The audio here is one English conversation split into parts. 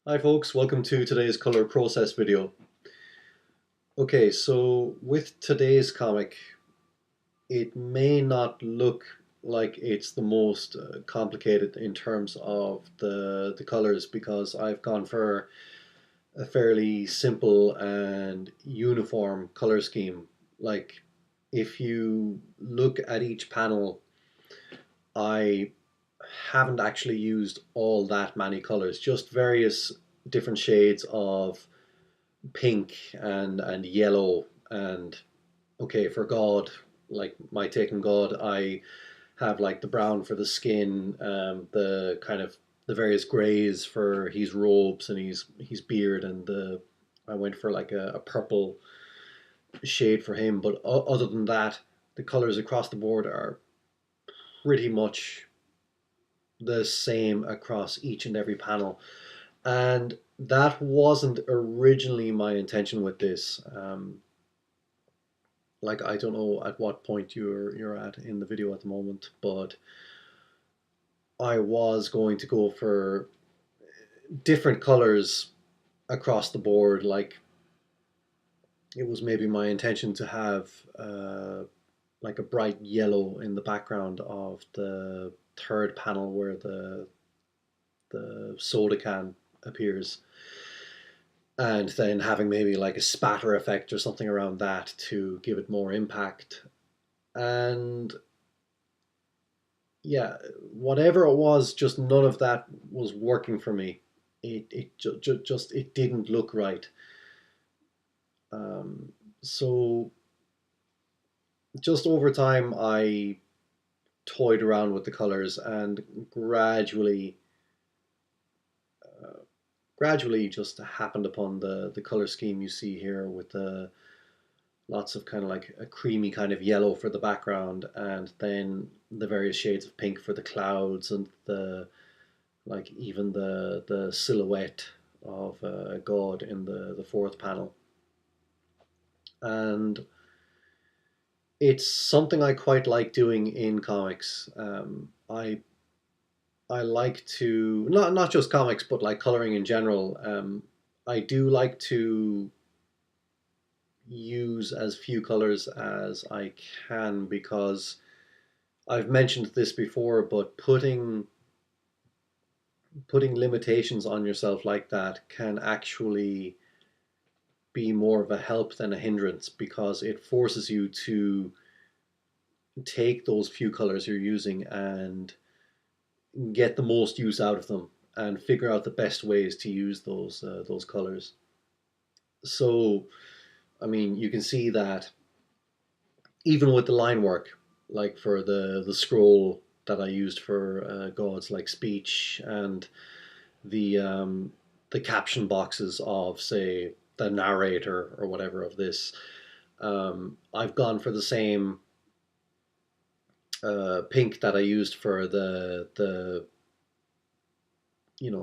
Hi folks, welcome to today's color process video. Okay, so with today's comic, it may not look like it's the most complicated in terms of the colors because I've gone for a fairly simple and uniform color scheme. Like if you look at each panel, I haven't actually used all that many colors, just various different shades of pink and yellow and okay for God, like my take on God, I have like the brown for the skin, the kind of the various grays for his robes and his beard, and the I went for like a purple shade for him. But other than that, the colors across the board are pretty much the same across each and every panel. And that wasn't originally my intention with this. Like I don't know at what point you're at in the video at the moment, but I was going to go for different colors across the board. Like it was maybe my intention to have like a bright yellow in the background of the third panel where the soda can appears, and then having maybe like a spatter effect or something around that to give it more impact. And yeah, whatever it was, just none of that was working for me. Just it didn't look right. Um, so just over time, I toyed around with the colors and gradually just happened upon the color scheme you see here with the lots of kind of like a creamy kind of yellow for the background, and then the various shades of pink for the clouds and the like even the silhouette of God in the fourth panel. And it's something I quite like doing in comics. I like to not just comics, but like coloring in general. I do like to use as few colors as I can because I've mentioned this before, but putting limitations on yourself like that can actually be more of a help than a hindrance because it forces you to take those few colors you're using and get the most use out of them and figure out the best ways to use those colors. So, I mean, you can see that even with the line work, like for the scroll that I used for God's like speech and the um, the caption boxes of say the narrator or whatever of this, I've gone for the same pink that I used for the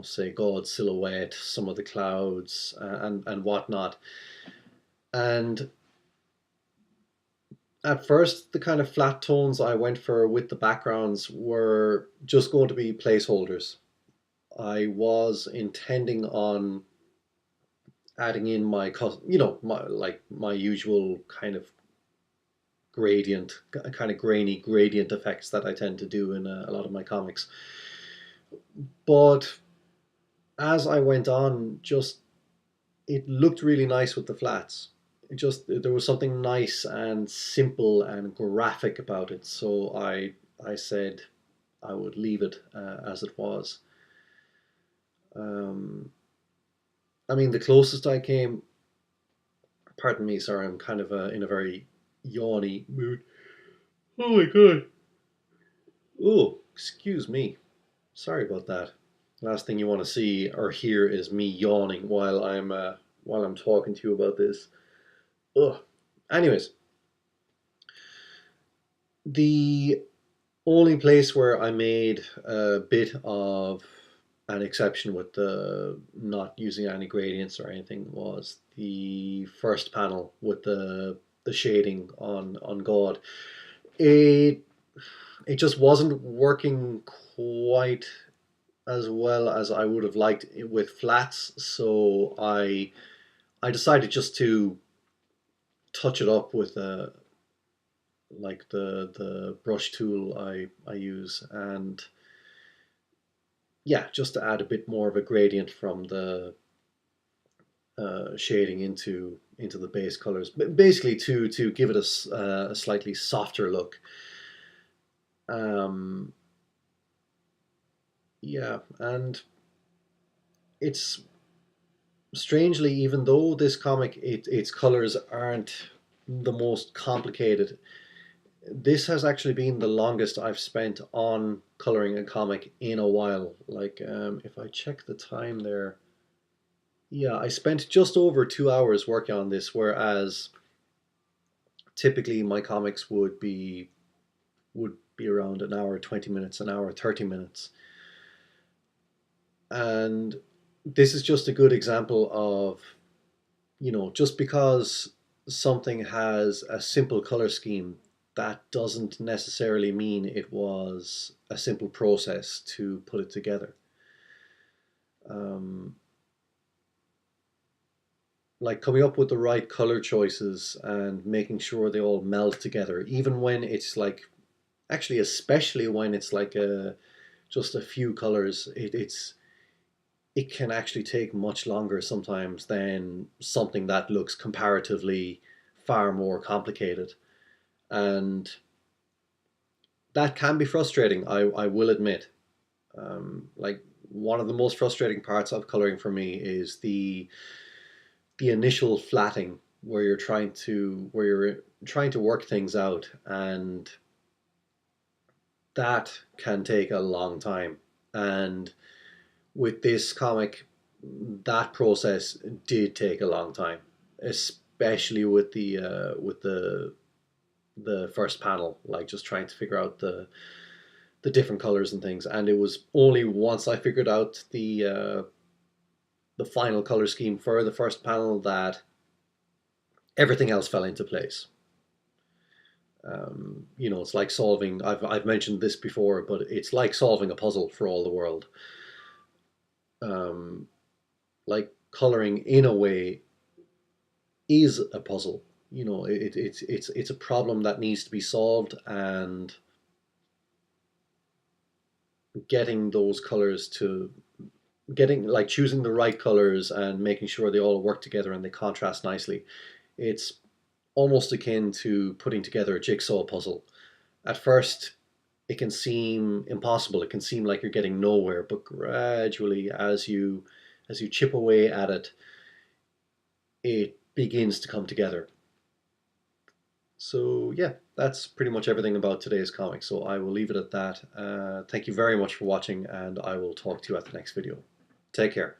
say God's silhouette, some of the clouds and whatnot. And at first, the kind of flat tones I went for with the backgrounds were just going to be placeholders. I was intending on adding in my, my like my usual kind of gradient, kind of grainy gradient effects that I tend to do in a lot of my comics. But as I went on, just it looked really nice with the flats. It just there was something nice and simple and graphic about it. So I said I would leave it as it was. Um, I mean, the closest I came. Pardon me, sorry, I'm kind of in a very yawny mood. Oh my god. Oh, excuse me. Sorry about that. Last thing you want to see or hear is me yawning while I'm talking to you about this. Ugh. Anyways, the only place where I made a bit of an exception with the not using any gradients or anything was the first panel with the shading on God. It it just wasn't working quite as well as I would have liked with flats, so I decided just to touch it up with like the brush tool I use, and yeah, just to add a bit more of a gradient from the shading into the base colors, but basically to give it a slightly softer look. Um, yeah, and it's strangely, even though this comic its colors aren't the most complicated, this has actually been the longest I've spent on coloring a comic in a while. Like, if I check the time there, yeah, I spent just over 2 hours working on this, whereas typically my comics would be around an hour 20 minutes, an hour 30 minutes. And this is just a good example of, just because something has a simple color scheme, that doesn't necessarily mean it was a simple process to put it together. Um, like coming up with the right color choices and making sure they all meld together, even when it's like, actually, especially when it's like just a few colors, it can actually take much longer sometimes than something that looks comparatively far more complicated. And that can be frustrating, I will admit. Like, one of the most frustrating parts of coloring for me is the initial flatting, where you're trying to work things out, and that can take a long time. And with this comic, that process did take a long time, especially with the first panel, like just trying to figure out the different colors and things. And it was only once I figured out the final color scheme for the first panel that everything else fell into place. It's like solving. I've mentioned this before, but it's like solving a puzzle for all the world. Um, like coloring in a way is a puzzle. It's a problem that needs to be solved, and getting those colors to getting like choosing the right colors and making sure they all work together and they contrast nicely. It's almost akin to putting together a jigsaw puzzle. At first, it can seem impossible. It can seem like you're getting nowhere, but gradually, as you chip away at it, it begins to come together. So yeah, that's pretty much everything about today's comic. So I will leave it at that. Thank you very much for watching, and I will talk to you at the next video. Take care.